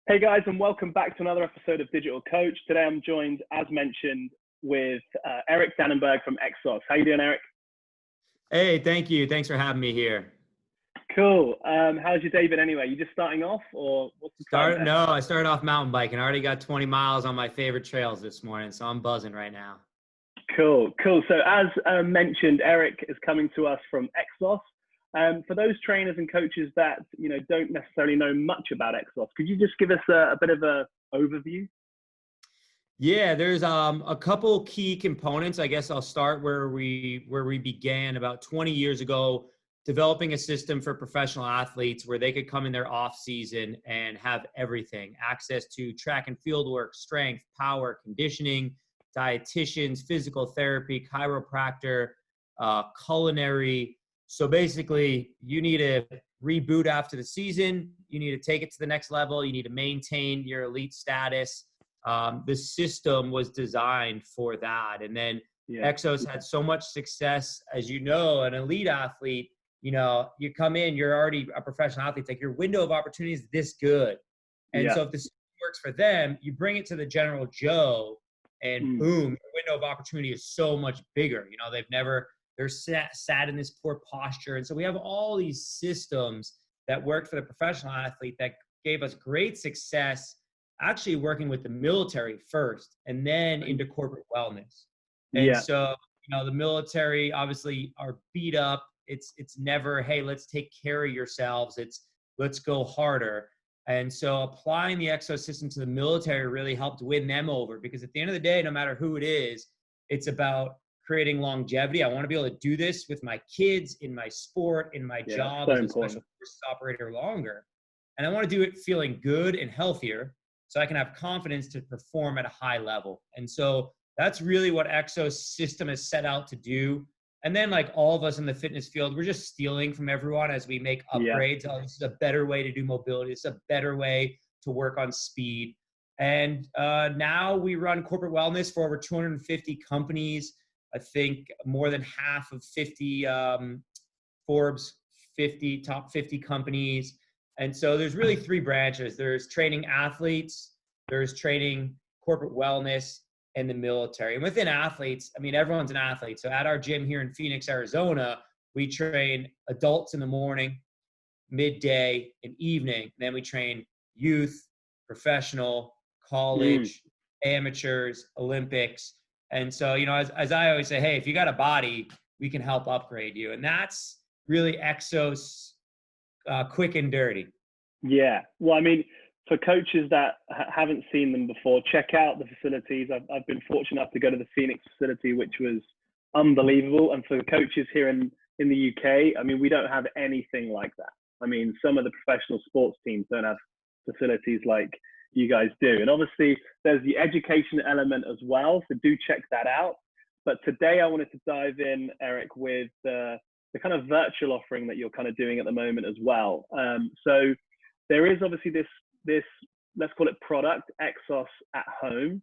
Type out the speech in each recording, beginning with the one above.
Hey guys, and welcome back to another episode of Digital Coach. Today I'm joined, as mentioned, with Eric Dannenberg from Exos. How you doing, Eric? Hey, thank you. Thanks for having me here. Cool. How's your day been anyway? You just starting off, or what's the time there? No, I started off mountain biking. I already got 20 miles on my favorite trails this morning, so I'm buzzing right now. Cool. So as mentioned, Eric is coming to us from Exos. For those trainers and coaches that don't necessarily know much about Exos, could you just give us a bit of a overview? Yeah, there's a couple key components. I guess I'll start where we began about 20 years ago, developing a system for professional athletes where they could come in their off season and have everything: access to track and field work, strength, power, conditioning, dietitians, physical therapy, chiropractor, culinary. So basically, you need to reboot after the season. You need to take it to the next level. You need to maintain your elite status. The system was designed for that. And then Exos had so much success. As you know, an elite athlete, you come in, you're already a professional athlete. It's like your window of opportunity is this good. And so if the system works for them, you bring it to the general Joe and boom, the window of opportunity is so much bigger. They're sat in this poor posture. And so we have all these systems that worked for the professional athlete that gave us great success, actually working with the military first and then into corporate wellness. And so, the military obviously are beat up. It's never, hey, let's take care of yourselves. It's let's go harder. And so applying the Exos system to the military really helped win them over, because at the end of the day, no matter who it is, it's about creating longevity. I want to be able to do this with my kids, in my sport, in my job as a special forces operator longer. And I want to do it feeling good and healthier so I can have confidence to perform at a high level. And so that's really what Exos system is set out to do. And then, like all of us in the fitness field, we're just stealing from everyone as we make upgrades. Oh, this is a better way to do mobility. It's a better way to work on speed. And now we run corporate wellness for over 250 companies. I think more than half of 50 Forbes 50 top 50 companies. And so there's really three branches. There's training athletes, there's training corporate wellness, and the military. And within athletes, everyone's an athlete. So at our gym here in Phoenix, Arizona, we train adults in the morning, midday, and evening. And then we train youth, professional, college, amateurs, Olympics. And so, as I always say, hey, if you got a body, we can help upgrade you. And that's really Exos quick and dirty. Yeah. Well, for coaches that haven't seen them before, check out the facilities. I've been fortunate enough to go to the Phoenix facility, which was unbelievable. And for the coaches here in the UK, we don't have anything like that. Some of the professional sports teams don't have facilities like you guys do. And obviously there's the education element as well, so do check that out. But today I wanted to dive in, Eric, with the kind of virtual offering that you're kind of doing at the moment as well. So there is obviously this let's call it product, Exos at Home.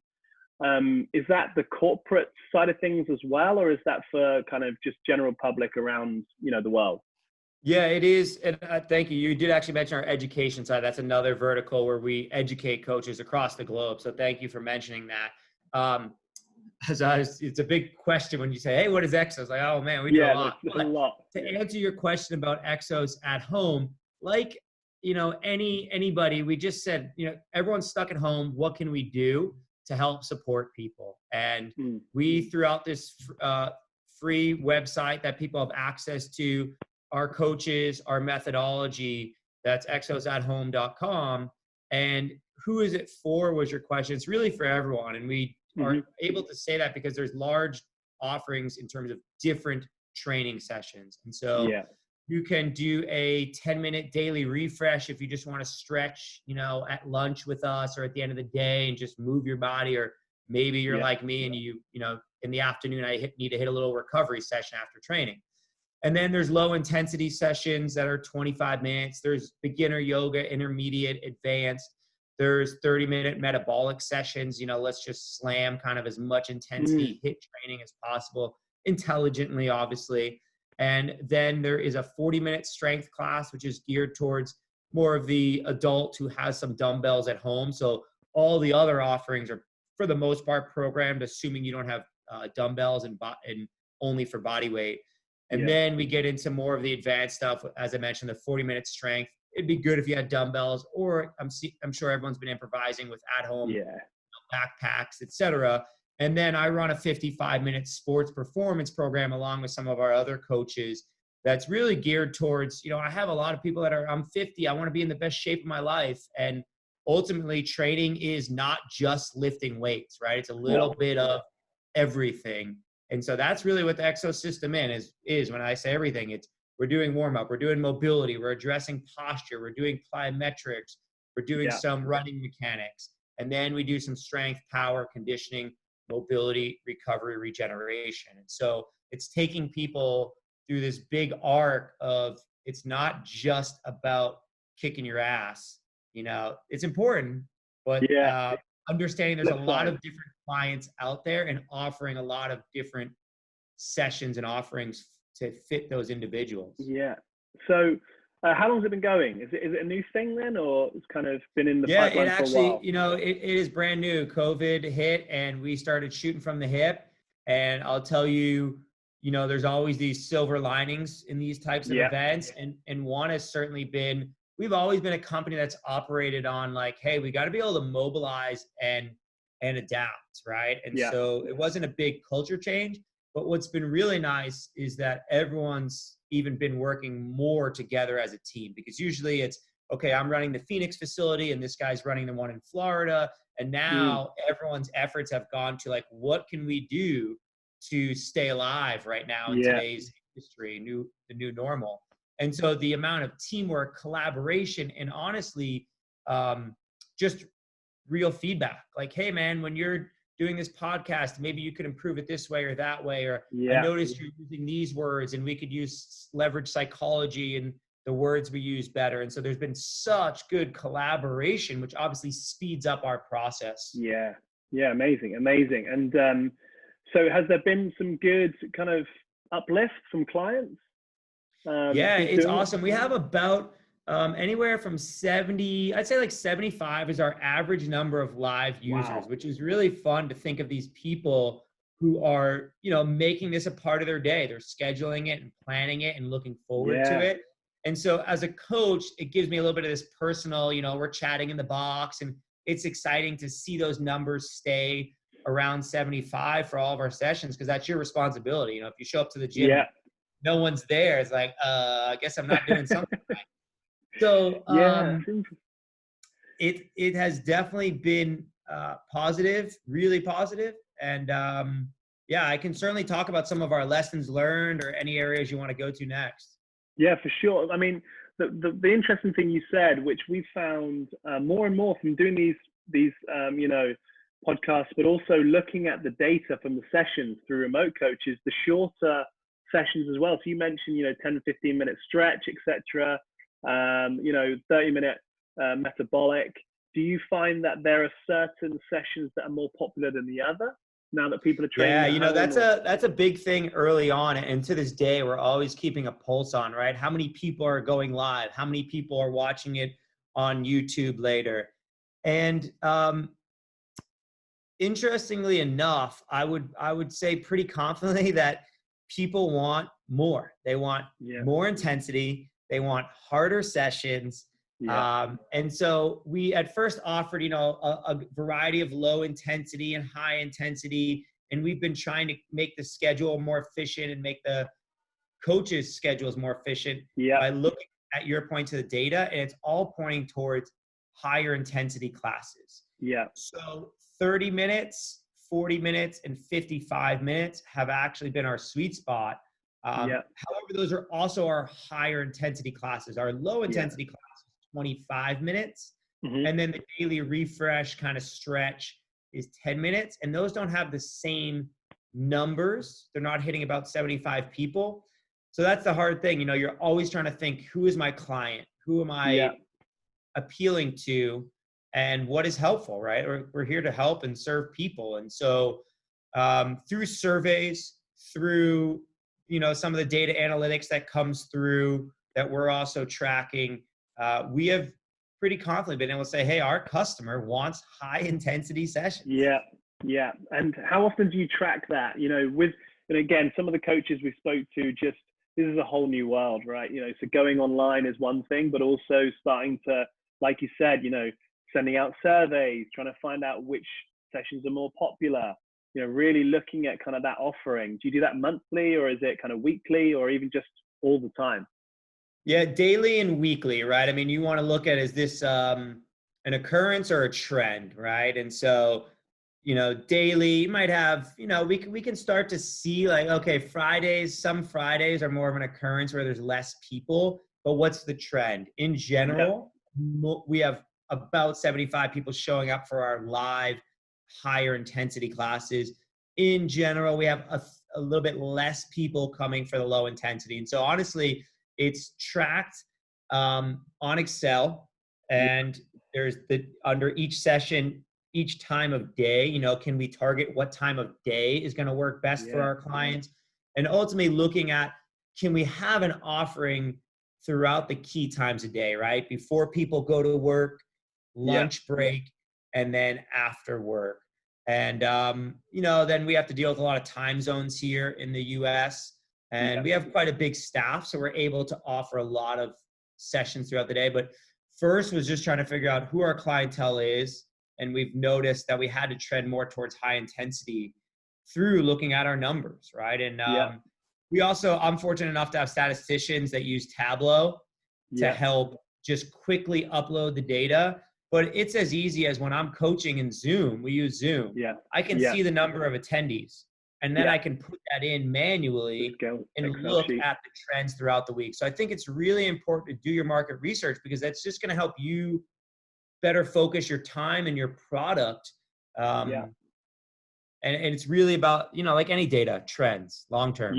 Is that the corporate side of things as well, or is that for kind of just general public around the world? Yeah, it is. And thank you. You did actually mention our education side. That's another vertical where we educate coaches across the globe. So thank you for mentioning that. It's a big question when you say, hey, what is Exos? Like, oh man, we do a lot. A lot. To answer your question about Exos at Home, like, anybody, we just said, everyone's stuck at home. What can we do to help support people? And we threw out this free website that people have access to, our coaches, our methodology. That's exosathome.com. And who is it for was your question. It's really for everyone. And we are able to say that because there's large offerings in terms of different training sessions. And so you can do a 10-minute daily refresh if you just want to stretch, at lunch with us or at the end of the day and just move your body. Or maybe you're like me and you in the afternoon, I need to hit a little recovery session after training. And then there's low intensity sessions that are 25 minutes. There's beginner yoga, intermediate, advanced. There's 30-minute metabolic sessions. Let's just slam kind of as much intensity, hit training as possible, intelligently, obviously. And then there is a 40-minute strength class, which is geared towards more of the adult who has some dumbbells at home. So all the other offerings are, for the most part, programmed, assuming you don't have dumbbells and only for body weight. And then we get into more of the advanced stuff. As I mentioned, the 40-minute strength. It'd be good if you had dumbbells, or I'm sure everyone's been improvising with at-home backpacks, etc. And then I run a 55-minute sports performance program along with some of our other coaches that's really geared towards, I have a lot of people that I'm 50, I want to be in the best shape of my life. And ultimately, training is not just lifting weights, right? It's a little bit of everything. And so that's really what the Exos system is when I say everything. We're doing warm-up, we're doing mobility, we're addressing posture, we're doing plyometrics, we're doing some running mechanics, and then we do some strength, power, conditioning, mobility, recovery, regeneration. And so it's taking people through this big arc of, it's not just about kicking your ass. It's important, but understanding there's a lot of different clients out there and offering a lot of different sessions and offerings to fit those individuals. Yeah. So how long has it been going? Is it a new thing then, or it's kind of been in the pipeline for a while? It is brand new. COVID hit and we started shooting from the hip. And I'll tell you, there's always these silver linings in these types of events. And one has certainly been, we've always been a company that's operated on like, hey, we got to be able to mobilize and adapt, right? And so it wasn't a big culture change. But what's been really nice is that everyone's even been working more together as a team, because usually it's, okay, I'm running the Phoenix facility and this guy's running the one in Florida. And now everyone's efforts have gone to like, what can we do to stay alive right now in today's industry, the new normal. And so the amount of teamwork, collaboration, and honestly, just real feedback. Like, hey man, when you're doing this podcast, maybe you could improve it this way or that way, or I noticed you're using these words and we could leverage psychology and the words we use better. And so there's been such good collaboration, which obviously speeds up our process. Yeah, amazing. And so has there been some good kind of uplift from clients? It's awesome. We have about anywhere from 70, I'd say like 75 is our average number of live users, which is really fun to think of these people who are, making this a part of their day. They're scheduling it and planning it and looking forward to it. And so as a coach, it gives me a little bit of this personal, we're chatting in the box, and it's exciting to see those numbers stay around 75 for all of our sessions, because that's your responsibility. If you show up to the gym, no one's there. It's like, I guess I'm not doing something right. So it has definitely been positive, really positive. And I can certainly talk about some of our lessons learned or any areas you want to go to next. Yeah, for sure. I mean, the interesting thing you said, which we found more and more from doing these podcasts, but also looking at the data from the sessions through remote coaches, the shorter sessions as well. So you mentioned, 10, 15 minute stretch, etc. 30-minute metabolic. Do you find that there are certain sessions that are more popular than the other now that people are training? Yeah, that's a big thing early on. And to this day, we're always keeping a pulse on, right? How many people are going live? How many people are watching it on YouTube later? And interestingly enough, I would say pretty confidently that people want more. They want more intensity. They want harder sessions. And so we at first offered, a variety of low intensity and high intensity. And we've been trying to make the schedule more efficient and make the coaches' schedules more efficient by looking at your point to the data. And it's all pointing towards higher intensity classes. So 30 minutes, 40 minutes, and 55 minutes have actually been our sweet spot. However, those are also our higher intensity classes. Our low intensity class is 25 minutes. And then the daily refresh kind of stretch is 10 minutes. And those don't have the same numbers. They're not hitting about 75 people. So that's the hard thing. You're always trying to think, who is my client? Who am I appealing to? And what is helpful, right? We're here to help and serve people. And so through surveys, through some of the data analytics that comes through that we're also tracking, we have pretty confidently been able to say, hey, our customer wants high intensity sessions. Yeah. Yeah. And how often do you track that? And again, some of the coaches we spoke to, just, this is a whole new world, right? So going online is one thing, but also starting to, like you said, sending out surveys, trying to find out which sessions are more popular, really looking at kind of that offering. Do you do that monthly, or is it kind of weekly, or even just all the time? Yeah, daily and weekly, right? I mean, you want to look at, is this an occurrence or a trend, right? And so, daily, you might have, we can start to see like, okay, some Fridays are more of an occurrence where there's less people, but what's the trend? In general, we have about 75 people showing up for our live higher intensity classes. In general, we have a little bit less people coming for the low intensity. And so honestly, it's tracked on Excel, and there's under each session, each time of day, can we target what time of day is going to work best for our clients? And ultimately looking at, can we have an offering throughout the key times of day, right? Before people go to work, lunch break, and then after work. And, then we have to deal with a lot of time zones here in the US, and we have quite a big staff. So we're able to offer a lot of sessions throughout the day. But first was just trying to figure out who our clientele is. And we've noticed that we had to trend more towards high intensity through looking at our numbers, right? And I'm fortunate enough to have statisticians that use Tableau to help just quickly upload the data. But it's as easy as when I'm coaching in Zoom, we use Zoom. I can see the number of attendees, and then I can put that in manually and look at the trends throughout the week. So I think it's really important to do your market research, because that's just going to help you better focus your time and your product. And it's really about, like any data, trends, long-term.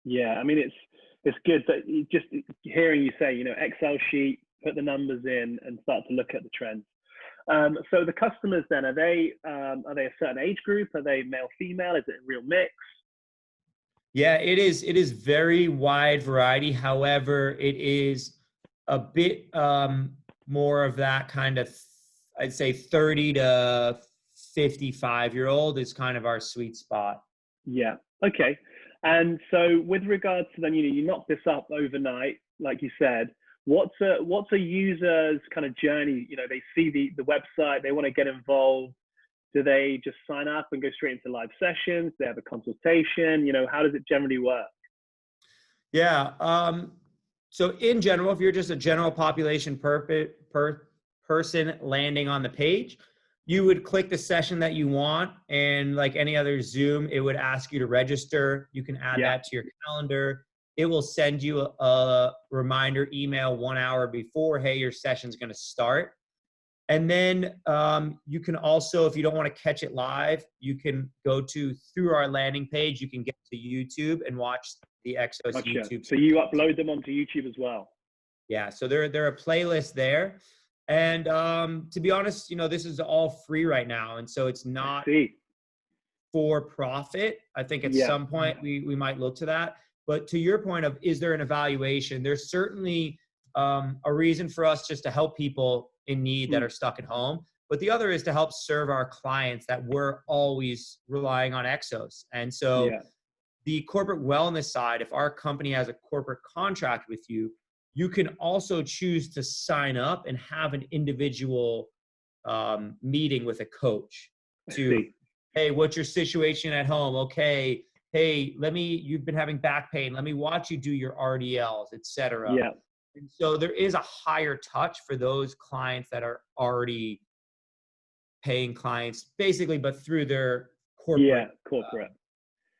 Yeah. I mean, it's good that just hearing you say, Excel sheet, put the numbers in and start to look at the trends. So the customers then, are they a certain age group? Are they male, female? Is it a real mix? Yeah, it is. It is very wide variety. However, it is a bit more of that kind of, I'd say 30 to 55-year-old is kind of our sweet spot. Yeah. Okay. And so with regards to then, you knock this up overnight, like you said. What's a user's kind of journey? They see the website, they want to get involved. Do they just sign up and go straight into live sessions? Do they have a consultation? How does it generally work? Yeah. So in general, if you're just a general population person landing on the page, you would click the session that you want, and like any other Zoom, it would ask you to register. You can add that to your calendar. It will send you a reminder email 1 hour before, hey, your session's going to start. And then you can also, if you don't want to catch it live, you can go through our landing page. You can get to YouTube and watch the Exos YouTube. So you upload them onto YouTube as well? Yeah. So they're a playlist there. And to be honest, this is all free right now. And so it's not for profit. I think at some point we might look to that. But to your point of, is there an evaluation? There's certainly a reason for us just to help people in need that are stuck at home. But the other is to help serve our clients that we're always relying on Exos. And so the corporate wellness side, if our company has a corporate contract with you, you can also choose to sign up and have an individual meeting with a coach hey, what's your situation at home? Okay. Hey, you've been having back pain. Let me watch you do your RDLs, et cetera. Yeah. And so there is a higher touch for those clients that are already paying clients basically, but through their corporate,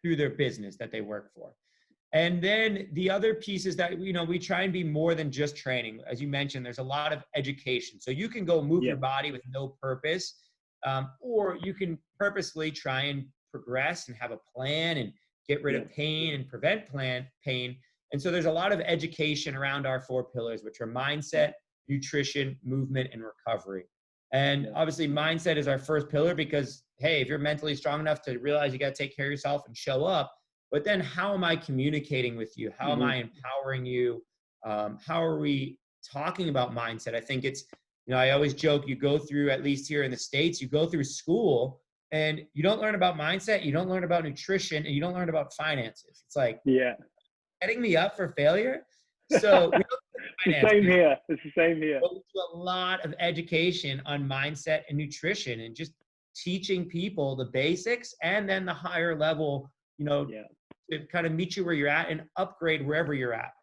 through their business that they work for. And then the other piece is that, we try and be more than just training. As you mentioned, there's a lot of education. So you can go move your body with no purpose, or you can purposely try and progress and have a plan and get rid of pain and prevent pain. And so there's a lot of education around our 4 pillars, which are mindset, nutrition, movement, and recovery. And obviously mindset is our first pillar because, hey, if you're mentally strong enough to realize you got to take care of yourself and show up, but then how am I communicating with you? How am I empowering you? How are we talking about mindset. I think it's, I always joke, you go through, at least here in the States, you go through school and you don't learn about mindset, you don't learn about nutrition, and you don't learn about finances. It's like, Yeah. setting me up for failure. So we don't do It's the same finances, here. It's the same here. but we do a lot of education on mindset and nutrition and just teaching people the basics and then the higher level, Yeah. to kind of meet you where you're at and upgrade wherever you're at.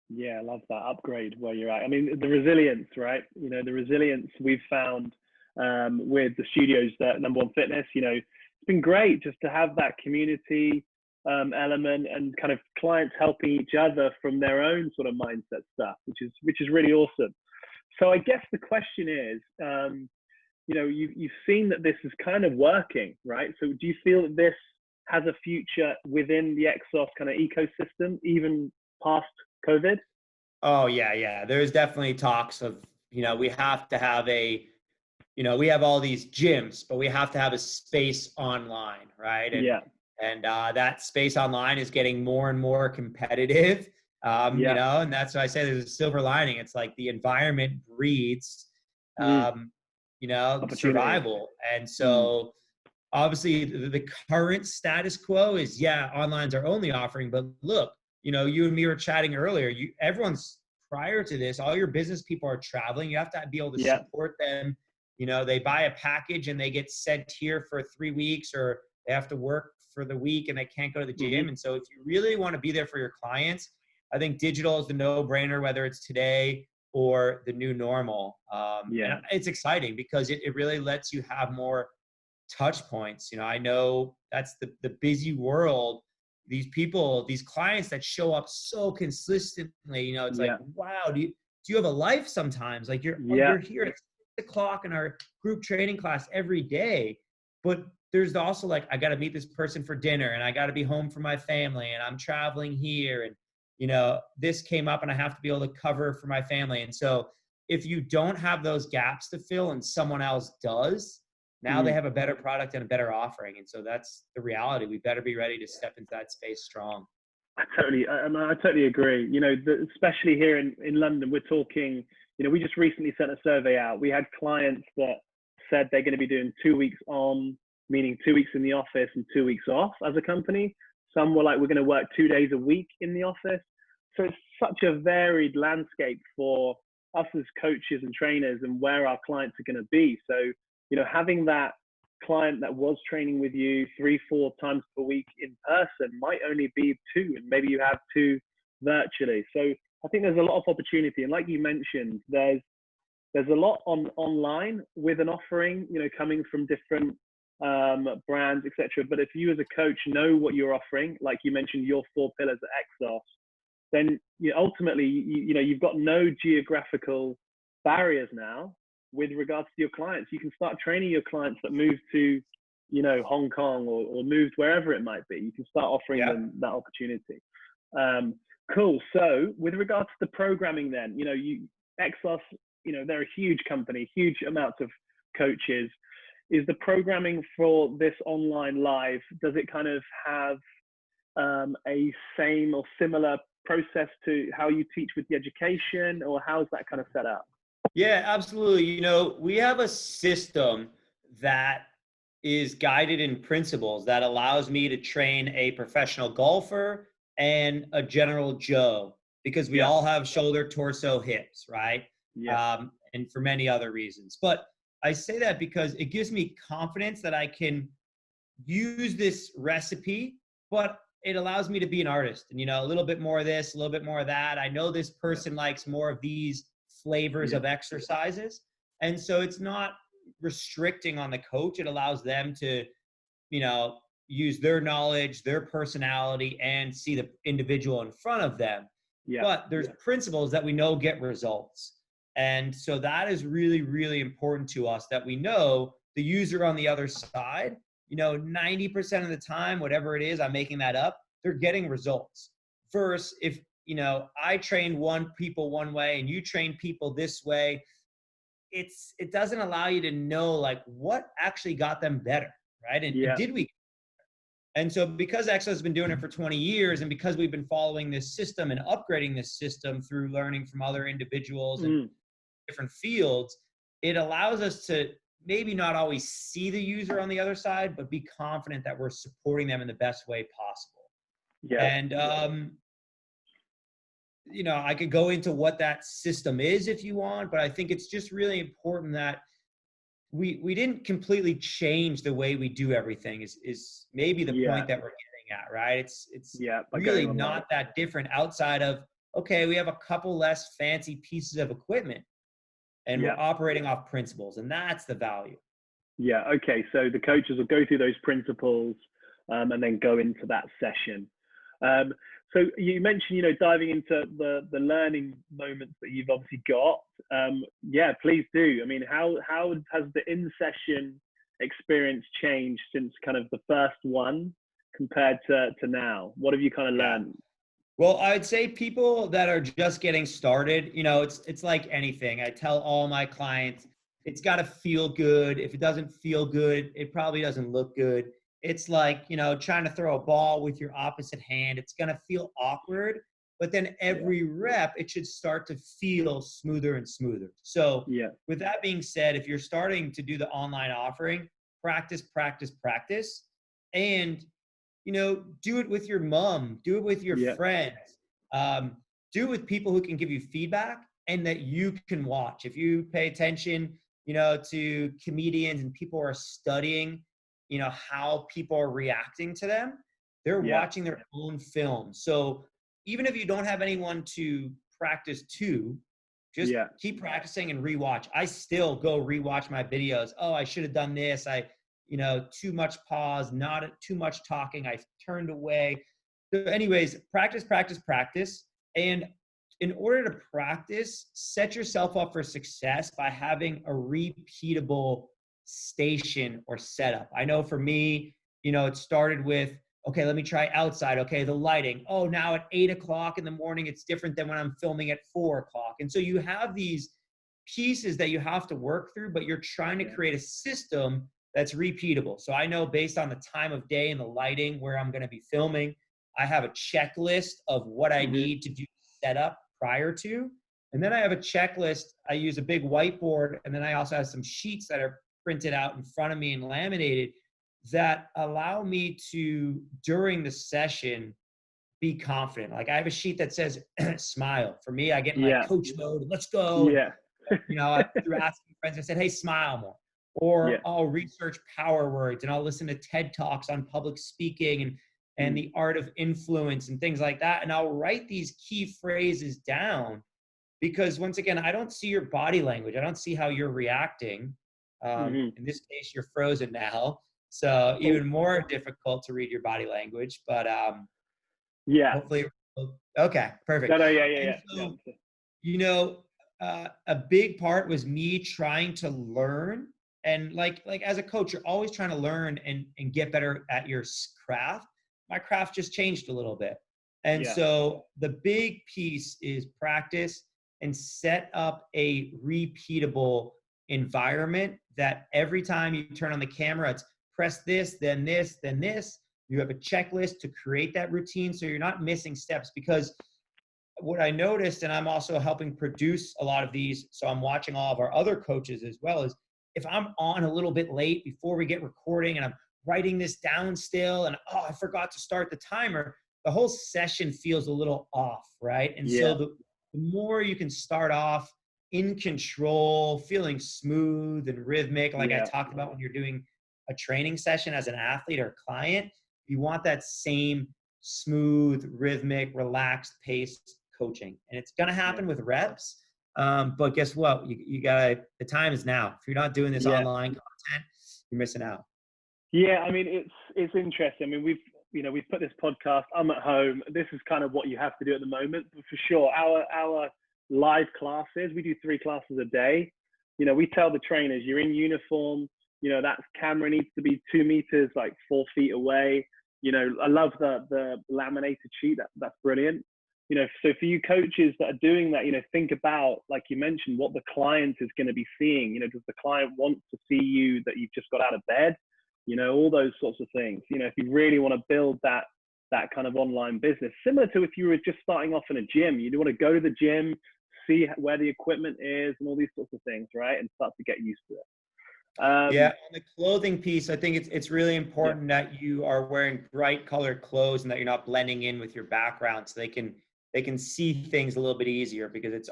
Yeah, I love that. Upgrade where you're at. I mean, the resilience, right? The resilience we've found with the studios, that Number One Fitness, it's been great just to have that community element and kind of clients helping each other from their own sort of mindset stuff, which is really awesome. So I guess the question is, you've seen that this is kind of working, right? So do you feel that this has a future within the Exos kind of ecosystem, even past COVID? Oh yeah. There's definitely talks of, we have to have we have all these gyms, but we have to have a space online, right? And that space online is getting more and more competitive, and that's why I say there's a silver lining. It's like the environment breeds, survival. And so obviously the current status quo is, online's our only offering, but look, you and me were chatting earlier, everyone's prior to this, all your business people are traveling. You have to be able to support them. They buy a package and they get sent here for 3 weeks, or they have to work for the week and they can't go to the gym. And so if you really want to be there for your clients, I think digital is the no-brainer, whether it's today or the new normal. And it's exciting because it really lets you have more touch points. I know that's the busy world. These people, these clients that show up so consistently, it's like, wow, do you have a life sometimes? Like you're here at 6 o'clock in our group training class every day, but there's also like, I got to meet this person for dinner and I got to be home for my family and I'm traveling here and, this came up and I have to be able to cover for my family. And so if you don't have those gaps to fill and someone else does, now they have a better product and a better offering. And so that's the reality. We better be ready to step into that space strong. I totally agree. Especially here in London, we're talking, we just recently sent a survey out. We had clients that said they're going to be doing 2 weeks on, meaning 2 weeks in the office and 2 weeks off as a company. Some were like, we're going to work 2 days a week in the office. So it's such a varied landscape for us as coaches and trainers and where our clients are going to be. So, having that client that was training with you 3-4 times per week in person might only be 2, and maybe you have 2 virtually. So I think there's a lot of opportunity. And like you mentioned, there's a lot online with an offering, coming from different brands, etc. But if you as a coach know what you're offering, like you mentioned, your 4 pillars at Exos, then ultimately, you've got no geographical barriers now with regards to your clients. You can start training your clients that move to, Hong Kong or moved wherever it might be. You can start offering them that opportunity. Cool. So with regards to the programming then, Exos, they're a huge company, huge amounts of coaches. Is the programming for this online live, does it kind of have a same or similar process to how you teach with the education, or how's that kind of set up? Yeah, absolutely. We have a system that is guided in principles that allows me to train a professional golfer and a general Joe, because we all have shoulder, torso, hips, right? And for many other reasons. But I say that because it gives me confidence that I can use this recipe, but it allows me to be an artist and, a little bit more of this, a little bit more of that. I know this person likes more of these flavors of exercises. And so it's not restricting on the coach. It allows them to, use their knowledge, their personality, and see the individual in front of them. But there's principles that we know get results. And so that is really, really important to us, that we know the user on the other side, 90% of the time, whatever it is, I'm making that up, they're getting results. Versus if, I train people one way and you train people this way, it doesn't allow you to know like what actually got them better, right? And did we? And so because Exos has been doing it for 20 years, and because we've been following this system and upgrading this system through learning from other individuals and different fields, it allows us to maybe not always see the user on the other side, but be confident that we're supporting them in the best way possible. Yeah. And, you know, I could go into what that system is if you want, but I think it's just really important that we didn't completely change the way we do everything is maybe the point that we're getting at, right? It's really not that different outside of, okay, we have a couple less fancy pieces of equipment and we're operating off principles, and that's the value. Yeah. Okay. So the coaches will go through those principles and then go into that session. So you mentioned, you know, diving into the learning moments that you've obviously got. Yeah, please do. I mean, how has the in-session experience changed since kind of the first one compared to now? What have you kind of learned? Well, I'd say people that are just getting started, you know, it's like anything. I tell all my clients, it's got to feel good. If it doesn't feel good, it probably doesn't look good. It's like, you know, trying to throw a ball with your opposite hand. It's going to feel awkward, but then every rep, it should start to feel smoother and smoother. So with that being said, if you're starting to do the online offering, practice, practice, practice. And you know, do it with your mom, do it with your friends, do it with people who can give you feedback and that you can watch. If you pay attention, you know, to comedians and people are studying, you know, how people are reacting to them, they're watching their own films. So even if you don't have anyone to practice to, just keep practicing and rewatch. I still go rewatch my videos. Oh, I should have done this. You know, too much pause, not too much talking. I turned away. So anyways, practice, practice, practice. And in order to practice, set yourself up for success by having a repeatable station or setup. I know for me, you know, it started with, okay, let me try outside. Okay, the lighting. Oh, now at 8 o'clock in the morning, it's different than when I'm filming at 4 o'clock. And so you have these pieces that you have to work through, but you're trying to create a system that's repeatable. So I know based on the time of day and the lighting where I'm going to be filming, I have a checklist of what I need to do set up prior to. And then I have a checklist. I use a big whiteboard. And then I also have some sheets that are printed out in front of me and laminated that allow me to, during the session, be confident. Like I have a sheet that says smile. For me, I get in like coach mode. Let's go. Yeah. You know, through asking friends, I said, hey, smile more. Or I'll research power words and I'll listen to TED Talks on public speaking and the art of influence and things like that. And I'll write these key phrases down because once again, I don't see your body language. I don't see how you're reacting. In this case, you're frozen now. So even more difficult to read your body language, but hopefully, okay, perfect. So, you know, a big part was me trying to learn. And like as a coach, you're always trying to learn and get better at your craft. My craft just changed a little bit. And so the big piece is practice and set up a repeatable environment that every time you turn on the camera, it's press this, then this, then this. You have a checklist to create that routine so you're not missing steps. Because what I noticed, and I'm also helping produce a lot of these, so I'm watching all of our other coaches as well, is if I'm on a little bit late before we get recording and I'm writing this down still and, oh, I forgot to start the timer, the whole session feels a little off, right? And so the more you can start off in control, feeling smooth and rhythmic, like I talked about when you're doing a training session as an athlete or client, you want that same smooth, rhythmic, relaxed paced coaching. And it's going to happen with reps. But guess what? You gotta, the time is now. If you're not doing this online content, you're missing out. Yeah. I mean, it's interesting. I mean, we've put this podcast, I'm at home. This is kind of what you have to do at the moment, but for sure, our live classes, we do 3 classes a day. You know, we tell the trainers, you're in uniform, you know, that camera needs to be 2 meters, like 4 feet away. You know, I love the laminated sheet. That's brilliant. You know, so for you coaches that are doing that, you know, think about, like you mentioned, what the client is going to be seeing. You know, does the client want to see you that you've just got out of bed? all those sorts of things. If you really want to build that kind of online business, similar to if you were just starting off in a gym, you want to go to the gym, see where the equipment is and all these sorts of things, right? And start to get used to it. Yeah, on the clothing piece, I think it's really important that you are wearing bright colored clothes and that you're not blending in with your background, so they can see things a little bit easier, because it's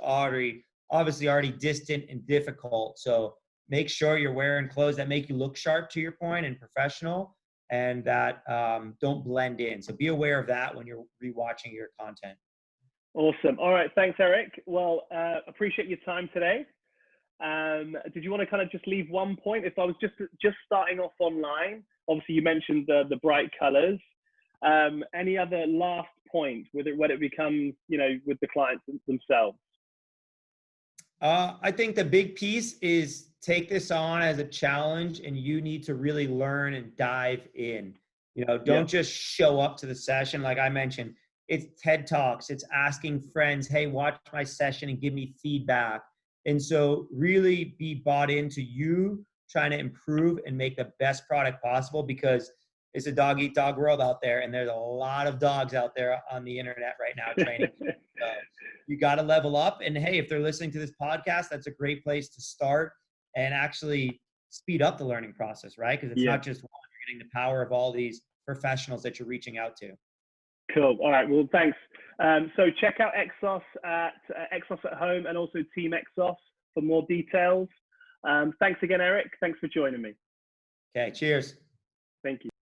obviously already distant and difficult. So make sure you're wearing clothes that make you look sharp, to your point, and professional, and that don't blend in. So be aware of that when you're rewatching your content. Awesome. All right. Thanks, Eric. Well, appreciate your time today. Did you want to kind of just leave one point? If I was just starting off online, obviously you mentioned the bright colors. Any other last point with it when it becomes, with the clients themselves? I think the big piece is take this on as a challenge, and you need to really learn and dive in. Don't just show up to the session. Like I mentioned, it's TED Talks, it's asking friends, hey, watch my session and give me feedback. And so really be bought into you trying to improve and make the best product possible, because it's a dog eat dog world out there, and there's a lot of dogs out there on the internet right now training. You got to level up. And hey, if they're listening to this podcast, that's a great place to start and actually speed up the learning process, right? Because it's not just one, you're getting the power of all these professionals that you're reaching out to. Cool. All right. Well, thanks. So check out Exos at Exos at Home, and also Team Exos for more details. Thanks again, Eric. Thanks for joining me. Okay. Cheers. Thank you.